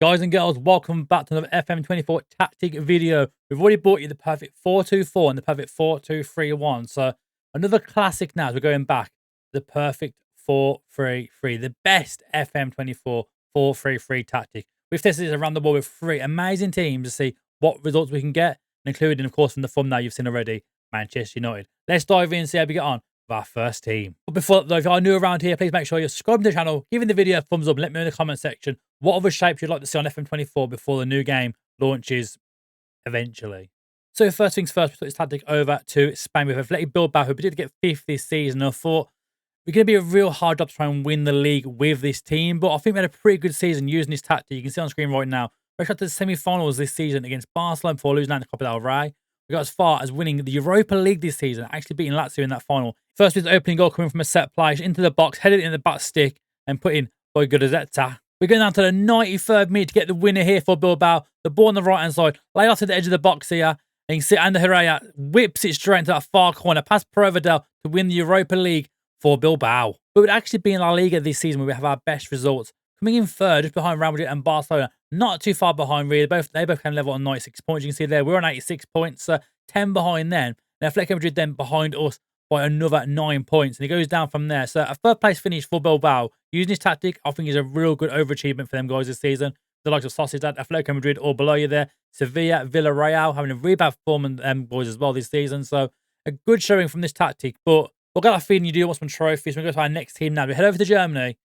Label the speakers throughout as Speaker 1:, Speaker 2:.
Speaker 1: Guys and girls, welcome back to another FM24 Tactic video. We've already brought you the perfect 4-2-4 and the perfect 4-2-3-1. So another classic now as we're going back. The perfect 4-3-3. The best FM24 4-3-3 tactic. We've tested this around the world with 3 amazing teams to see what results we can get, including, of course, from the thumbnail you've seen already, Manchester United. Let's dive in and see how we get on with our first team. But before that, though, if you are new around here, please make sure you're subscribing to the channel, giving the video a thumbs up, and let me know in the comment section what other shapes you'd like to see on FM24 before the new game launches eventually. So first things first, we took this tactic over to Spain with Athletic Bilbao, who predicted to get 5th this season. I thought we're going to be a real hard job to try and win the league with this team, but I think we had a pretty good season using this tactic. You can see on screen right now. We got to the semi-finals this season against Barcelona before losing out in the Copa del Rey. We got as far as winning the Europa League this season, actually beating Lazio in that final. First with the opening goal coming from a set play into the box, headed it in the back stick and put in by Guadalajara. We're going down to the 93rd minute to get the winner here for Bilbao. The ball on the right-hand side, laid off to the edge of the box here. And you can see Ander Herrera whips it straight into that far corner, past Provedel to win the Europa League for Bilbao. But we'd actually be in La Liga this season where we have our best results. Coming in third, just behind Real Madrid and Barcelona. Not too far behind, really. They both came level on 96 points. You can see there, we're on 86 points, 10 behind them. And Athletic Madrid then behind us by another 9 points. And it goes down from there. So a third place finish for Bilbao. Using this tactic, I think is a real good overachievement for them guys this season. The likes of Sociedad, Athletic Madrid all below you there. Sevilla, Villarreal having a really bad form and them boys as well this season. So a good showing from this tactic. But we've got that feeling you do want some trophies. We're going to go to our next team now. We head over to Germany.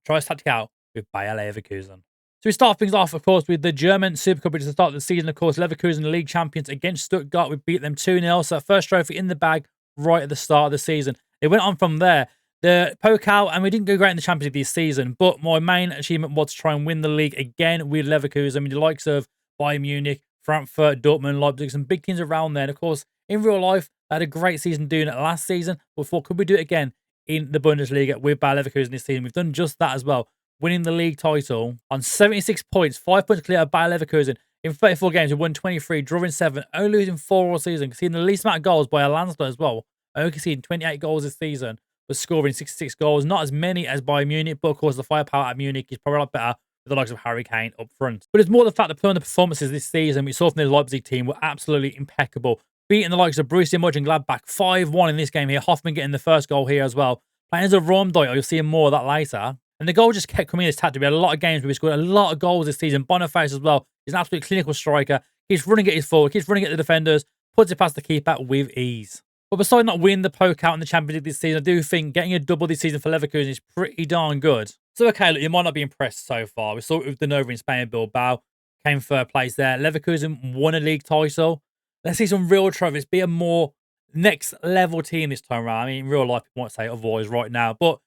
Speaker 1: Try this tactic out with Bayer Leverkusen. So we start things off, of course, with the German Super Cup, which is the start of the season. Of course, Leverkusen, league champions against Stuttgart. We beat them 2-0. So first trophy in the bag right at the start of the season. It went on from there. The Pokal, and we didn't go great in the Champions League this season, but my main achievement was to try and win the league again with Leverkusen. With the likes of Bayern Munich, Frankfurt, Dortmund, Leipzig, some big teams around there. And of course, in real life, I had a great season doing it last season. But thought, could we do it again in the Bundesliga with Bayer Leverkusen this season? We've done just that as well, winning the league title on 76 points, 5 points clear of Bayer Leverkusen. In 34 games, we won 23, drawing 7, only losing 4 all season. Conceding the least amount of goals by a landslide as well. Only conceding 28 goals this season, but scoring 66 goals. Not as many as Bayern Munich, but of course the firepower at Munich is probably a lot better with the likes of Harry Kane up front. But it's more the fact that playing the performances this season we saw from the Leipzig team were absolutely impeccable. Beating the likes of Borussia Mönchengladbach 5-1 in this game here. Hoffman getting the first goal here as well. Playing as a Romdeuter, you'll see more of that later. And the goal just kept coming in this tactic. We had a lot of games where we scored a lot of goals this season. Boniface as well. He's an absolute clinical striker. Keeps running at his forward, keeps running at the defenders, puts it past the keeper with ease. But besides not winning the Pokal in the Champions League this season, I do think getting a double this season for Leverkusen is pretty darn good. So, okay, look, you might not be impressed so far. We saw it with the Nova in Spain and Bilbao. Came third place there. Leverkusen won a league title. Let's see some real trophies. Be a more next level team this time around. I mean, in real life, people might say otherwise right now. But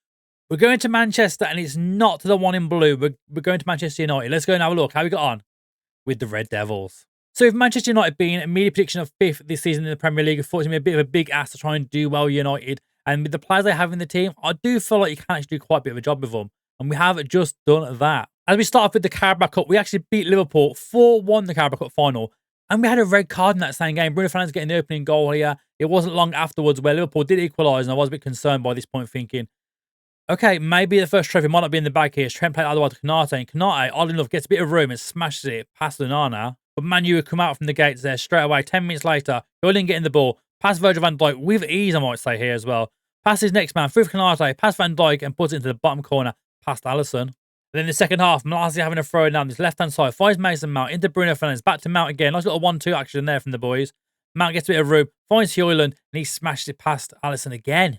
Speaker 1: we're going to Manchester, and it's not to the one in blue. We're going to Manchester United. Let's go and have a look how we got on with the Red Devils. So with Manchester United being a media prediction of 5th this season in the Premier League, I thought it was going to be a bit of a big ask to try and do well United. And with the players they have in the team, I do feel like you can actually do quite a bit of a job with them. And we have just done that. As we start off with the Carabao Cup, we actually beat Liverpool 4-1 the Carabao Cup final. And we had a red card in that same game. Bruno Fernandes getting the opening goal here. It wasn't long afterwards where Liverpool did equalise, and I was a bit concerned by this point, thinking, okay, maybe the first trophy might not be in the bag here. Trent played otherwise to Konate, and Konate, oddly enough, gets a bit of room and smashes it past Lunana. But Man U would come out from the gates there straight away. 10 minutes later, Hoyland getting the ball. Pass Virgil van Dijk with ease, I might say here as well. Pass his next man through Konate, pass Van Dijk and puts it into the bottom corner past Alisson. And then in the second half, Malacia having a throw down this left-hand side. Finds Mason Mount into Bruno Fernandes. Back to Mount again. Nice little 1-2 action there from the boys. Mount gets a bit of room. Finds Hoyland and he smashes it past Alisson again.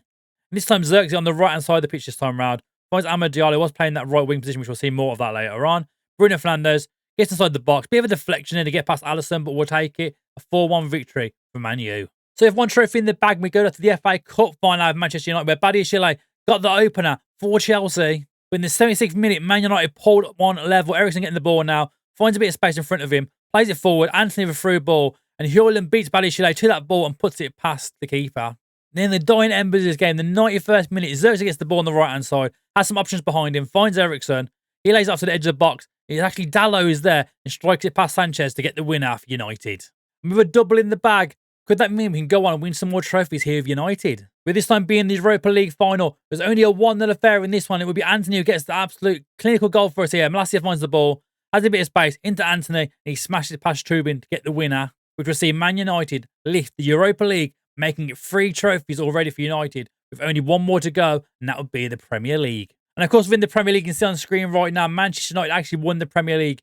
Speaker 1: And this time Xerxes on the right-hand side of the pitch this time round. Finds Amad Diallo, was playing that right wing position, which we'll see more of that later on. Bruno Fernandes gets inside the box. Bit of a deflection in to get past Alisson, but we'll take it. A 4-1 victory for Man U. So we have one trophy in the bag. We go to the FA Cup final of Manchester United, where Badiashile got the opener for Chelsea. But in the 76th minute, Man United pulled one level. Eriksen getting the ball now. Finds a bit of space in front of him. Plays it forward. Anthony with a through ball. And Hoyland beats Badiashile to that ball and puts it past the keeper. Then the dying embers of this game, the 91st minute, Xerxes gets the ball on the right-hand side. Has some options behind him. Finds Eriksen. He lays it up to the edge of the box. It's actually Dallo is there and strikes it past Sanchez to get the win for United. And with a double in the bag, could that mean we can go on and win some more trophies here with United? With this time being the Europa League final, there's only a 1-0 affair in this one. It would be Anthony who gets the absolute clinical goal for us here. Malacia finds the ball. has a bit of space into Anthony, and he smashes it past Trubin to get the winner, which will see Man United lift the Europa League, making it 3 trophies already for United, with only 1 more to go, and that would be the Premier League. And of course, within the Premier League, you can see on screen right now, Manchester United actually won the Premier League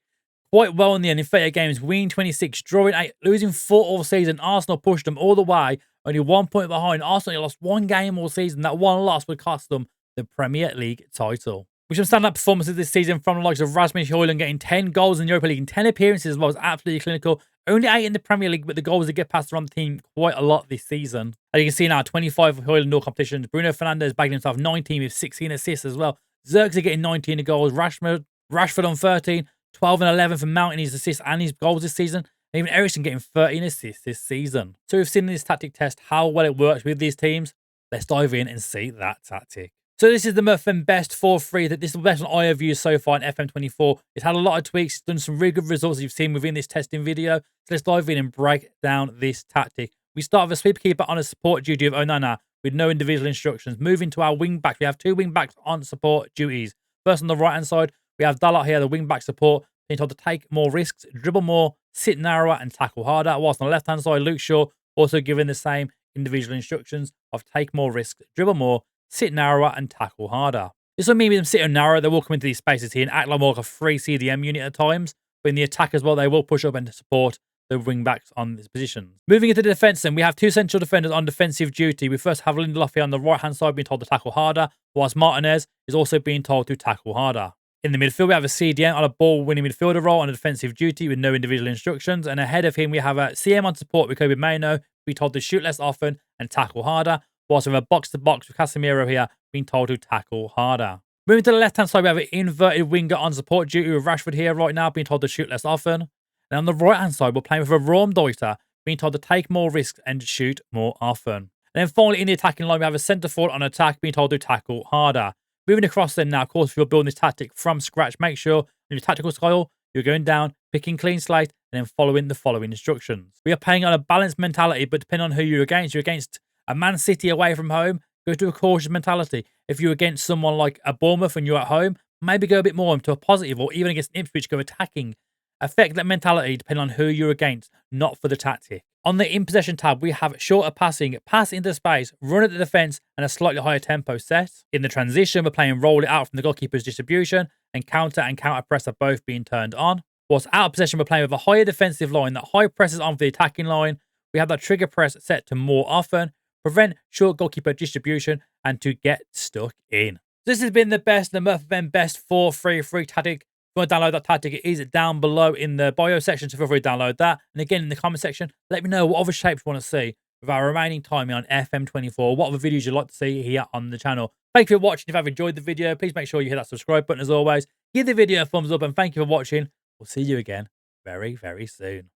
Speaker 1: quite well in the end. In 38 games, winning 26, drawing 8, losing 4 all season. Arsenal pushed them all the way, only 1 point behind. Arsenal lost 1 game all season. That one loss would cost them the Premier League title. With some standout performances this season from the likes of Rasmus Højlund getting 10 goals in the Europa League in 10 appearances as well, was absolutely clinical. Only 8 in the Premier League, but the goals that get passed around the team quite a lot this season. As you can see now, 25 for Højlund in all competitions. Bruno Fernandes bagging himself 19 with 16 assists as well. Xerxes getting 19 goals. Rashford on 13, 12 and 11 for Mount in his assists and his goals this season. And even Eriksen getting 13 assists this season. So we've seen in this tactic test how well it works with these teams. Let's dive in and see that tactic. So this is the Murph I best 4-3. This is the best one I have used so far in FM24. It's had a lot of tweaks. It's done some really good results you've seen within this testing video. So let's dive in and break down this tactic. We start with a sweeper keeper on a support duty of Onana with no individual instructions. Moving to our wing backs. We have 2 wing backs on support duties. First on the right hand side, we have Dalot here, the wing back support, being told to take more risks, dribble more, sit narrower and tackle harder. Whilst on the left hand side, Luke Shaw also given the same individual instructions of take more risks, dribble more, sit narrower and tackle harder. This will mean with them sitting narrow, they will come into these spaces here and act like more like a free CDM unit at times. But in the attack as well, they will push up and support the wing backs on this position. Moving into the defence then, we have 2 central defenders on defensive duty. We first have Lindelof here on the right hand side being told to tackle harder, whilst Martinez is also being told to tackle harder. In the midfield, we have a CDM on a ball-winning midfielder role on a defensive duty with no individual instructions. And ahead of him, we have a CM on support with Kobe Mainoo, being told to shoot less often and tackle harder. Whilst we have a box-to-box with Casemiro here, being told to tackle harder. Moving to the left-hand side, we have an inverted winger on support duty with Rashford here right now, being told to shoot less often. And on the right-hand side, we're playing with a Raumdeuter, being told to take more risks and shoot more often. And then finally, in the attacking line, we have a centre-forward on attack, being told to tackle harder. Moving across then now, of course, if you're building this tactic from scratch, make sure in your tactical style, you're going down, picking clean slate, and then following the following instructions. We are playing on a balanced mentality, but depending on who you're against a Man City away from home, go to a cautious mentality. If you're against someone like a Bournemouth and you're at home, maybe go a bit more into a positive, or even against Ipswich, go attacking. Affect that mentality depending on who you're against, not for the tactic. On the in possession tab, we have shorter passing, pass into space, run at the defence, and a slightly higher tempo set. In the transition, we're playing roll it out from the goalkeeper's distribution, and counter press are both being turned on. Whilst out of possession, we're playing with a higher defensive line that high presses on for the attacking line. We have that trigger press set to more often, prevent short goalkeeper distribution, and to get stuck in. This has been the Murph I best 4-3-3 tactic. If you want to download that tactic, it is down below in the bio section, so feel free to download that. And again, in the comment section, let me know what other shapes you want to see with our remaining time here on FM24. What other videos you'd like to see here on the channel. Thank you for watching. If you have enjoyed the video, please make sure you hit that subscribe button as always. Give the video a thumbs up, and thank you for watching. We'll see you again very, very soon.